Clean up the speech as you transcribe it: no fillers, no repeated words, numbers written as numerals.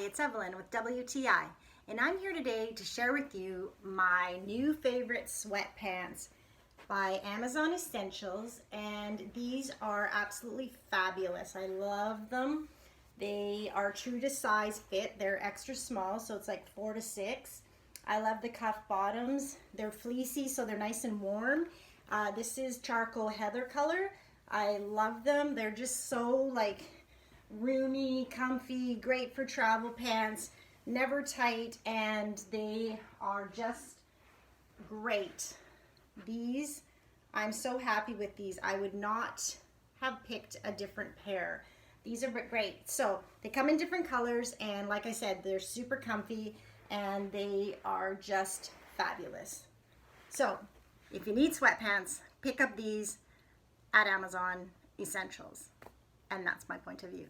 it's Evelyn with WTI, and I'm here today to share with you my new favorite sweatpants by Amazon Essentials, and these are absolutely fabulous. I love them. They are true to size fit. They're extra small, so it's like 4 to 6. I love the cuff bottoms. They're fleecy, so they're nice and warm. This is charcoal heather color. I love them. They're just so like roomy, comfy, great for travel pants, never tight, and they are just great. These, I'm so happy with these. I would not have picked a different pair. These are great. So they come in different colors, and like I said, they're super comfy and they are just fabulous. So if you need sweatpants, pick up these at Amazon Essentials. And that's my point of view.